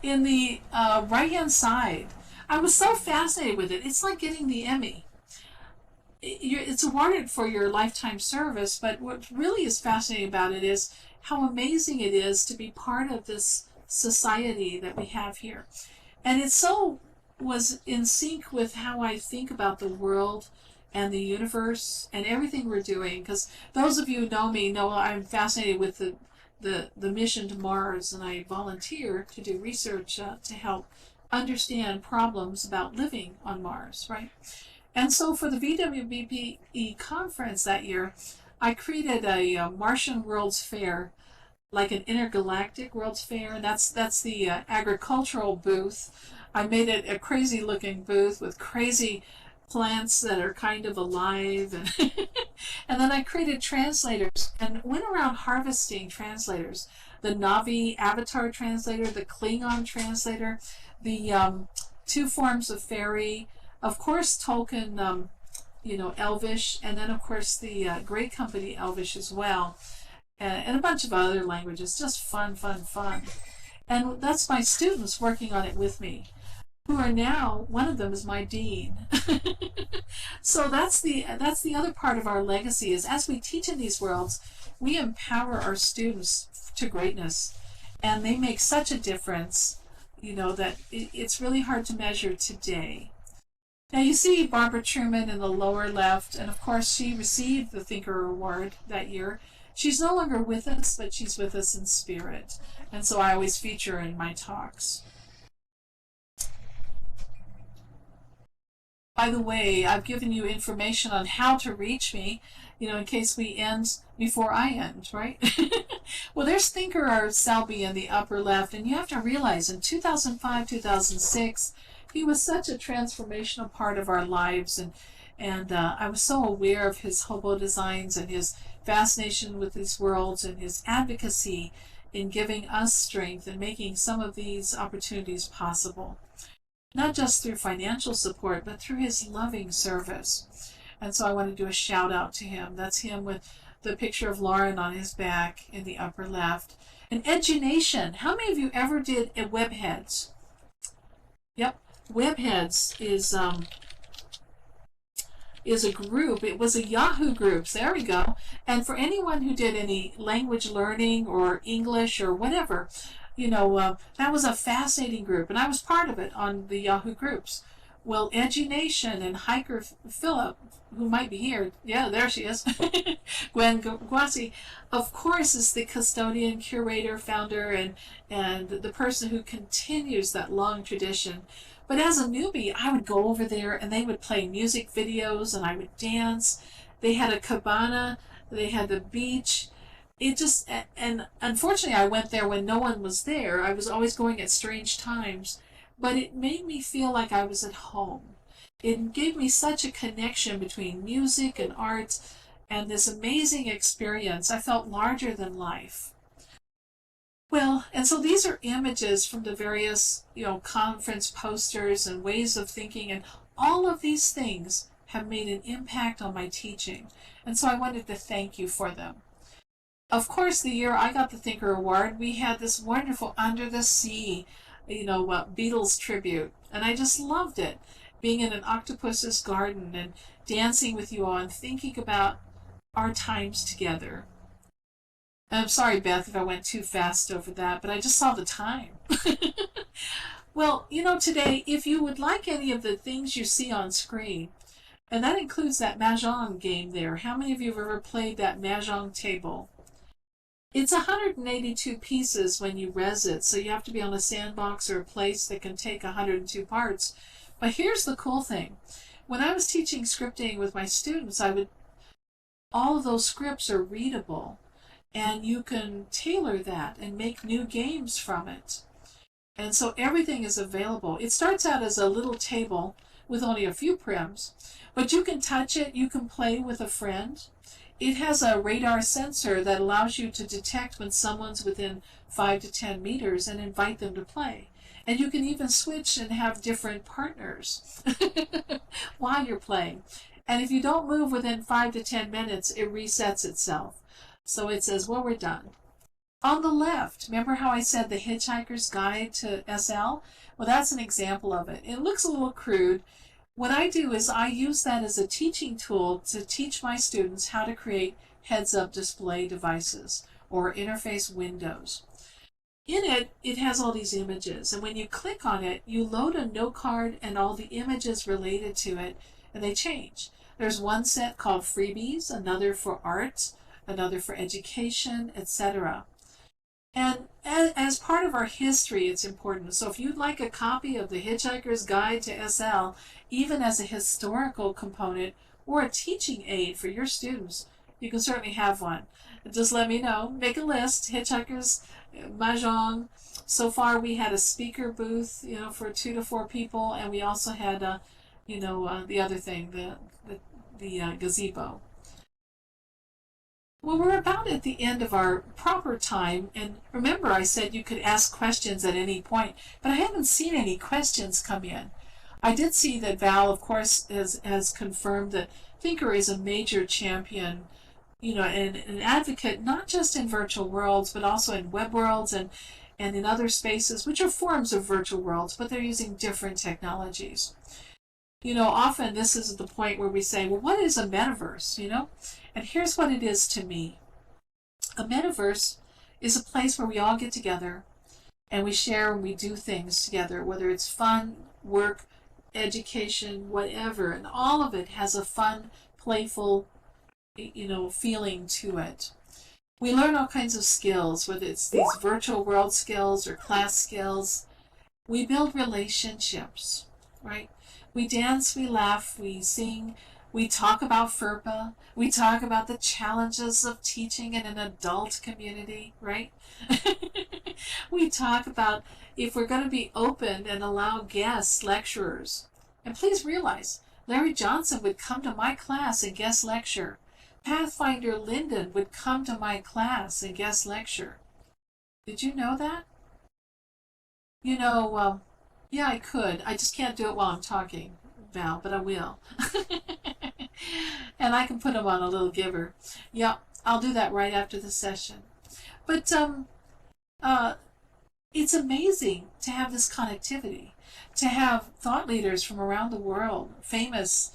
In the right-hand side. I was so fascinated with it. It's like getting the Emmy. It's awarded for your lifetime service, but what really is fascinating about it is how amazing it is to be part of this society that we have here. And it so was in sync with how I think about the world and the universe and everything we're doing, because those of you who know me know I'm fascinated with the mission to Mars, and I volunteer to do research to help understand problems about living on Mars, right? And so for the VWBPE conference that year, I created a Martian World's Fair, like an intergalactic World's Fair. That's the agricultural booth. I made it a crazy looking booth with crazy plants that are kind of alive. And then I created translators and went around harvesting translators. The Navi Avatar translator, the Klingon translator, the two forms of fairy, of course Tolkien, Elvish, and then of course the Great Company Elvish as well, and a bunch of other languages. Just fun. And that's my students working on it with me, who are now, one of them is my dean. So that's the other part of our legacy, is as we teach in these worlds, we empower our students to greatness, and they make such a difference, that it's really hard to measure today. Now you see Barbara Truman in the lower left, and of course she received the Thinker Award that year. She's no longer with us, but she's with us in spirit, and so I always feature her in my talks. By the way, I've given you information on how to reach me, in case we end before I end, right? Well, there's Thinker Selby in the upper left, and you have to realize in 2005, 2006, he was such a transformational part of our lives, and I was so aware of his hobo designs and his fascination with these worlds and his advocacy in giving us strength and making some of these opportunities possible. Not just through financial support, but through his loving service. And so I want to do a shout out to him. That's him with the picture of Lauren on his back in the upper left. And Edunation. How many of you ever did a Webheads? Yep. Webheads is a group. It was a Yahoo group. There we go. And for anyone who did any language learning or English or whatever, that was a fascinating group, and I was part of it on the Yahoo groups. Well, Edunation and Hiker Phillip, who might be here, yeah, there she is, Gwen Guasi, of course, is the custodian, curator, founder, and the person who continues that long tradition. But as a newbie, I would go over there, and they would play music videos, and I would dance. They had a cabana, they had the beach. It just, and unfortunately I went there when no one was there. I was always going at strange times, but it made me feel like I was at home. It gave me such a connection between music and art and this amazing experience. I felt larger than life. Well, and so these are images from the various, conference posters and ways of thinking, and all of these things have made an impact on my teaching. And so I wanted to thank you for them. Of course, the year I got the Thinker Award, we had this wonderful Under the Sea, Beatles tribute, and I just loved it. Being in an octopus's garden and dancing with you all and thinking about our times together. And I'm sorry, Beth, if I went too fast over that, but I just saw the time. Well, today, if you would like any of the things you see on screen, and that includes that Mahjong game there. How many of you have ever played that Mahjong table? It's 182 pieces when you res it, so you have to be on a sandbox or a place that can take 102 parts. But here's the cool thing. When I was teaching scripting with my students, all of those scripts are readable, and you can tailor that and make new games from it. And so everything is available. It starts out as a little table with only a few prims, but you can touch it, you can play with a friend. It has a radar sensor that allows you to detect when someone's within 5 to 10 meters and invite them to play. And you can even switch and have different partners while you're playing. And if you don't move within 5 to 10 minutes, it resets itself. So it says, well, we're done. On the left, remember how I said the Hitchhiker's Guide to SL? Well, that's an example of it. It looks a little crude. What I do is I use that as a teaching tool to teach my students how to create heads-up display devices or interface windows. In it, it has all these images, and when you click on it, you load a note card and all the images related to it, and they change. There's one set called freebies, another for art, another for education, etc. And as part of our history, it's important. So if you'd like a copy of the Hitchhiker's Guide to SL, even as a historical component or a teaching aid for your students, you can certainly have one. Just let me know. Make a list. Hitchhiker's Mahjong. So far, we had a speaker booth, for 2 to 4 people, and we also had, the other thing, the gazebo. Well, we're about at the end of our proper time, and remember I said you could ask questions at any point, but I haven't seen any questions come in. I did see that Val, of course, has confirmed that Thinker is a major champion, and an advocate, not just in virtual worlds, but also in web worlds and in other spaces, which are forms of virtual worlds, but they're using different technologies. Often this is the point where we say, well, what is a metaverse, And here's what it is to me. A metaverse is a place where we all get together and we share and we do things together, whether it's fun, work, education, whatever, and all of it has a fun, playful, feeling to it. We learn all kinds of skills, whether it's these virtual world skills or class skills. We build relationships, right? We dance, we laugh, we sing, we talk about FERPA, we talk about the challenges of teaching in an adult community, right? We talk about if we're going to be open and allow guest lecturers. And please realize, Larry Johnson would come to my class and guest lecture. Pathfinder Lyndon would come to my class and guest lecture. Did you know that? Yeah, I could. I just can't do it while I'm talking, Val, but I will. And I can put them on a little giver. Yeah, I'll do that right after the session. But it's amazing to have this connectivity, to have thought leaders from around the world, famous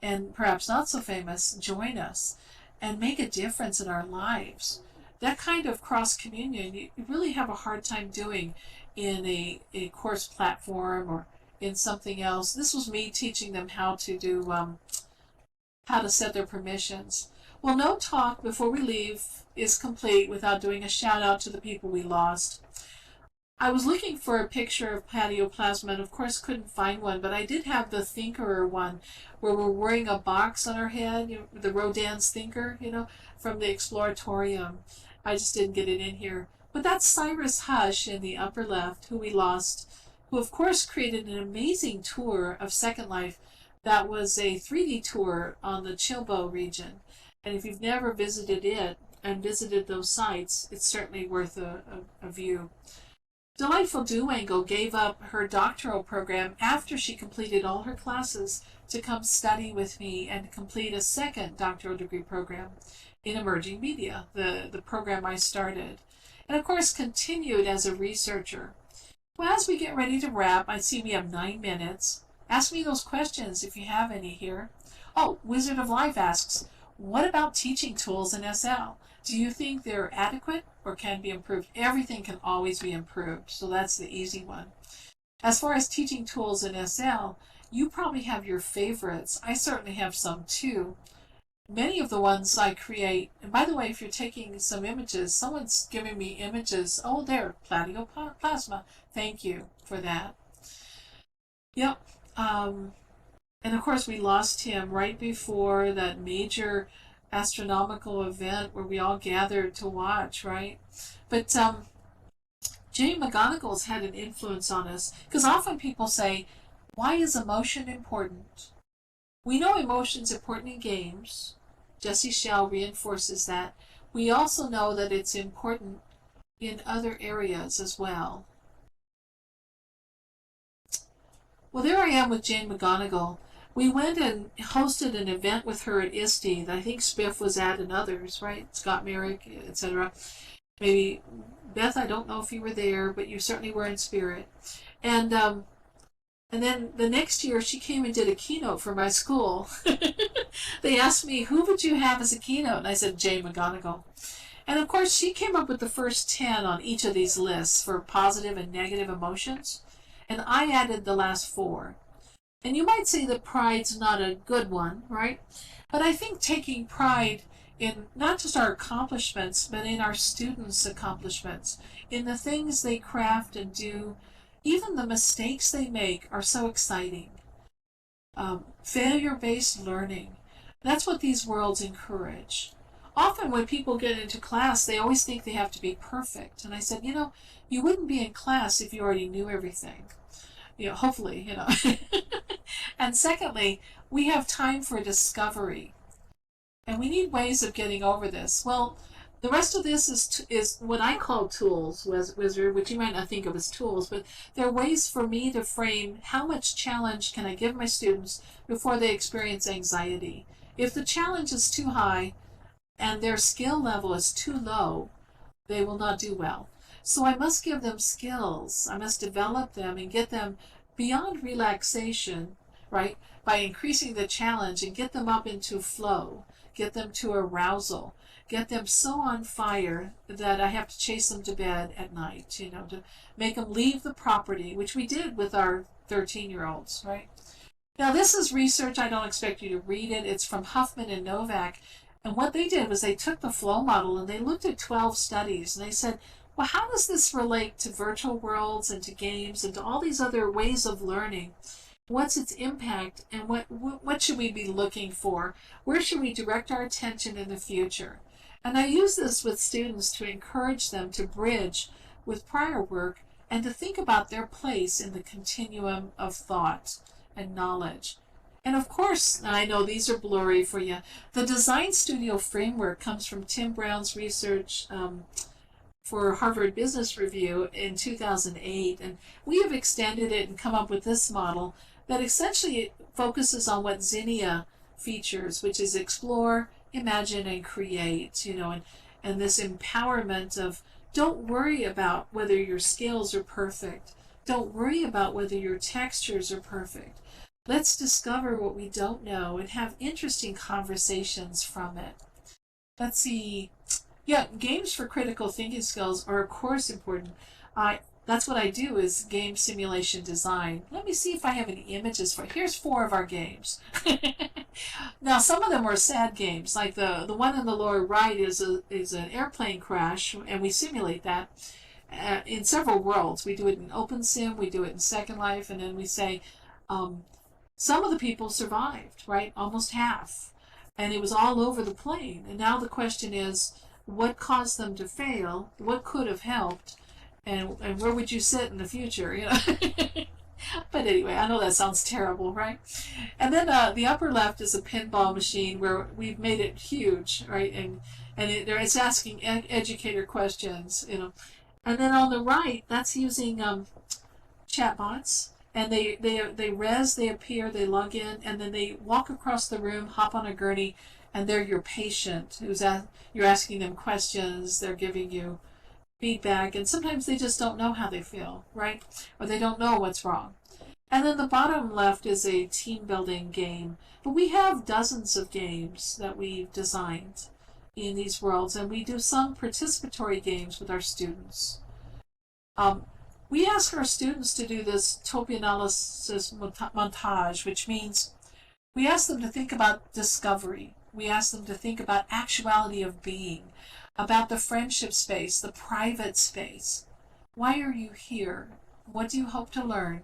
and perhaps not so famous, join us and make a difference in our lives. That kind of cross-communion you really have a hard time doing in a course platform or in something else. This was me teaching them how to do, how to set their permissions. Well, no talk before we leave is complete without doing a shout out to the people we lost. I was looking for a picture of Platyoplasma and of course couldn't find one, but I did have the Thinker one where we're wearing a box on our head, the Rodin's Thinker, from the Exploratorium. I just didn't get it in here. But that's Cyrus Hush in the upper left, who we lost, who of course created an amazing tour of Second Life that was a 3D tour on the Chilbo region. And if you've never visited it and visited those sites, it's certainly worth a view. Delightful Duango gave up her doctoral program after she completed all her classes to come study with me and complete a second doctoral degree program in emerging media, the program I started, and of course continued as a researcher. Well, as we get ready to wrap, I see we have 9 minutes. Ask me those questions if you have any here. Oh, Wizard of Life asks, what about teaching tools in SL? Do you think they're adequate or can be improved? Everything can always be improved, so that's the easy one. As far as teaching tools in SL, you probably have your favorites. I certainly have some too. Many of the ones I create, and by the way, if you're taking some images, someone's giving me images. Oh, there, Platyoplasma. Thank you for that. Yep. And of course, we lost him right before that major astronomical event where we all gathered to watch, right? But Jane McGonigal's had an influence on us because often people say, why is emotion important? We know emotion's important in games. Jessie Schell reinforces that. We also know that it's important in other areas as well. Well, there I am with Jane McGonigal. We went and hosted an event with her at ISTE that I think Spiff was at and others, right? Scott Merrick, etc. Maybe Beth, I don't know if you were there, but you certainly were in spirit. And then the next year she came and did a keynote for my school. They asked me, who would you have as a keynote? And I said, Jane McGonigal. And of course, she came up with the first 10 on each of these lists for positive and negative emotions. And I added the last 4. And you might say that pride's not a good one, right? But I think taking pride in not just our accomplishments, but in our students' accomplishments, in the things they craft and do, even the mistakes they make are so exciting. Failure-based learning. That's what these worlds encourage. Often when people get into class, they always think they have to be perfect. And I said, you wouldn't be in class if you already knew everything. Hopefully. And secondly, we have time for discovery. And we need ways of getting over this. Well, the rest of this is what I call tools, Wizard, which you might not think of as tools, but they're ways for me to frame how much challenge can I give my students before they experience anxiety. If the challenge is too high and their skill level is too low, they will not do well. So I must give them skills. I must develop them and get them beyond relaxation, right, by increasing the challenge and get them up into flow, get them to arousal, get them so on fire that I have to chase them to bed at night, to make them leave the property, which we did with our 13-year-olds, right? Now, this is research. I don't expect you to read it. It's from Huffman and Novak. And what they did was they took the flow model and they looked at 12 studies and they said, well, how does this relate to virtual worlds and to games and to all these other ways of learning? What's its impact and what should we be looking for? Where should we direct our attention in the future? And I use this with students to encourage them to bridge with prior work and to think about their place in the continuum of thought and knowledge. And of course, I know these are blurry for you, the Design Studio framework comes from Tim Brown's research for Harvard Business Review in 2008, and we have extended it and come up with this model that essentially focuses on what Zinnia features, which is explore, imagine, and create, and this empowerment of don't worry about whether your scales are perfect. Don't worry about whether your textures are perfect. Let's discover what we don't know and have interesting conversations from it. Let's see. Yeah, games for critical thinking skills are of course important. That's what I do is game simulation design. Let me see if I have any images for it. Here's 4 of our games. Now, some of them were sad games, like the one in the lower right is an airplane crash, and we simulate that. in several worlds. We do it in OpenSim, we do it in Second Life, and then we say some of the people survived, right? Almost half. And it was all over the plane. And now the question is, what caused them to fail? What could have helped? And where would you sit in the future? You know. But anyway, I know that sounds terrible, right? And then the upper left is a pinball machine where we've made it huge, right? And it's asking educator questions, you know. And then on the right, that's using chatbots. And they appear, they log in, and then they walk across the room, hop on a gurney, and they're your patient. You're asking them questions, they're giving you feedback, and sometimes they just don't know how they feel, right? Or they don't know what's wrong. And then the bottom left is a team building game. But we have dozens of games that we've designed in these worlds, and we do some participatory games with our students. We ask our students to do this topia analysis montage, which means we ask them to think about discovery. We ask them to think about actuality of being, about the friendship space, the private space. Why are you here? What do you hope to learn?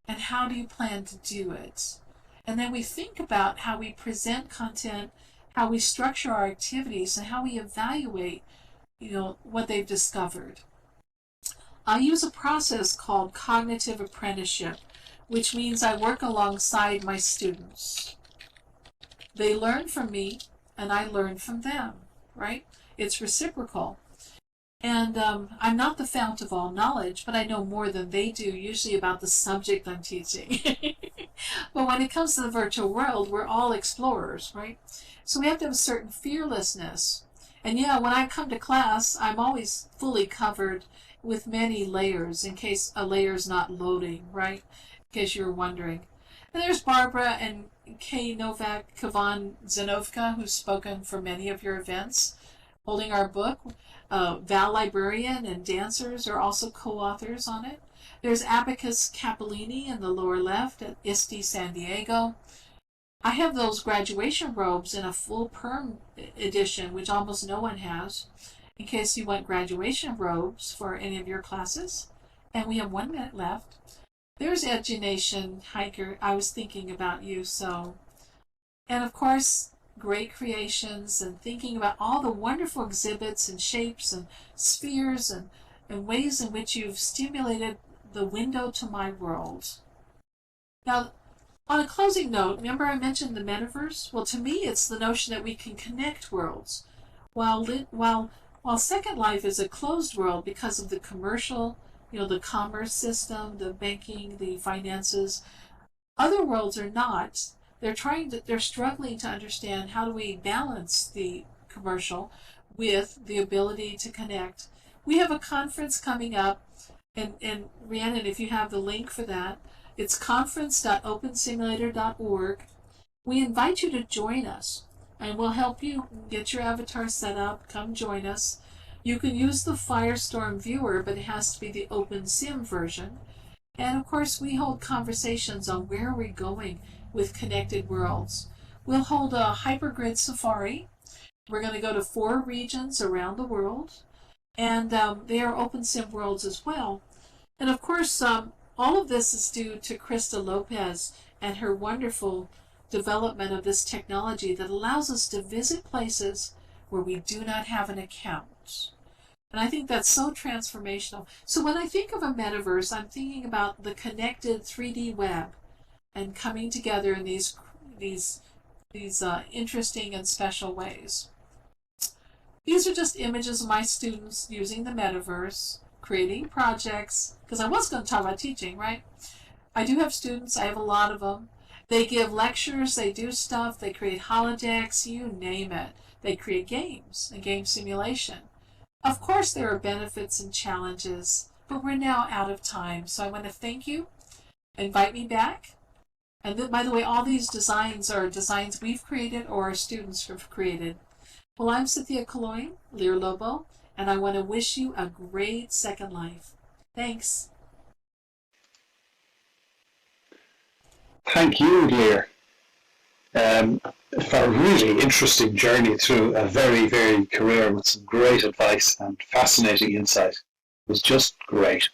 And how do you plan to do it? And then we think about how we present content, how we structure our activities, and how we evaluate, what they've discovered. I use a process called cognitive apprenticeship, which means I work alongside my students. They learn from me, and I learn from them, right? It's reciprocal. And I'm not the fount of all knowledge, but I know more than they do, usually about the subject I'm teaching. But when it comes to the virtual world, we're all explorers, right? So we have to have a certain fearlessness. And yeah, when I come to class, I'm always fully covered with many layers in case a layer's not loading, right? In case you were wondering. And there's Barbara and Kay Novak, Kavan Zenovka, who's spoken for many of your events, holding our book. Val Librarian and dancers are also co-authors on it. There's Abacus Capolini in the lower left at ISTE San Diego. I have those graduation robes in a full perm edition, which almost no one has, in case you want graduation robes for any of your classes. And we have 1 minute left. There's Edunation Hiker. I was thinking about you, so. And of course, great creations and thinking about all the wonderful exhibits and shapes and spheres and ways in which you've stimulated the window to my world. Now, on a closing note, remember I mentioned the Metaverse? Well, to me, it's the notion that we can connect worlds. While Second Life is a closed world because of the commercial, the commerce system, the banking, the finances, other worlds are not. They're struggling to understand how do we balance the commercial with the ability to connect. We have a conference coming up, and Rhiannon, if you have the link for that, it's conference.opensimulator.org. We invite you to join us, and we'll help you get your avatar set up. Come join us. You can use the Firestorm viewer, but it has to be the OpenSim version. And of course, we hold conversations on where we're going with connected worlds. We'll hold a hypergrid safari. We're going to go to 4 regions around the world, and they are OpenSim worlds as well. And of course, all of this is due to Krista Lopez and her wonderful development of this technology that allows us to visit places where we do not have an account. And I think that's so transformational. So when I think of a metaverse, I'm thinking about the connected 3D web and coming together in these interesting and special ways. These are just images of my students using the metaverse, creating projects, because I was going to talk about teaching, right? I do have students, I have a lot of them. They give lectures, they do stuff, they create holodecks, you name it. They create games and game simulation. Of course there are benefits and challenges, but we're now out of time. So I want to thank you, invite me back. And then, by the way, all these designs are designs we've created or our students have created. Well, I'm Cynthia Calongne, Lyr Lobo, and I want to wish you a great Second Life. Thanks.
Thank you, Lyr, for a really interesting journey through a very varied career with some great advice and fascinating insight. was just great.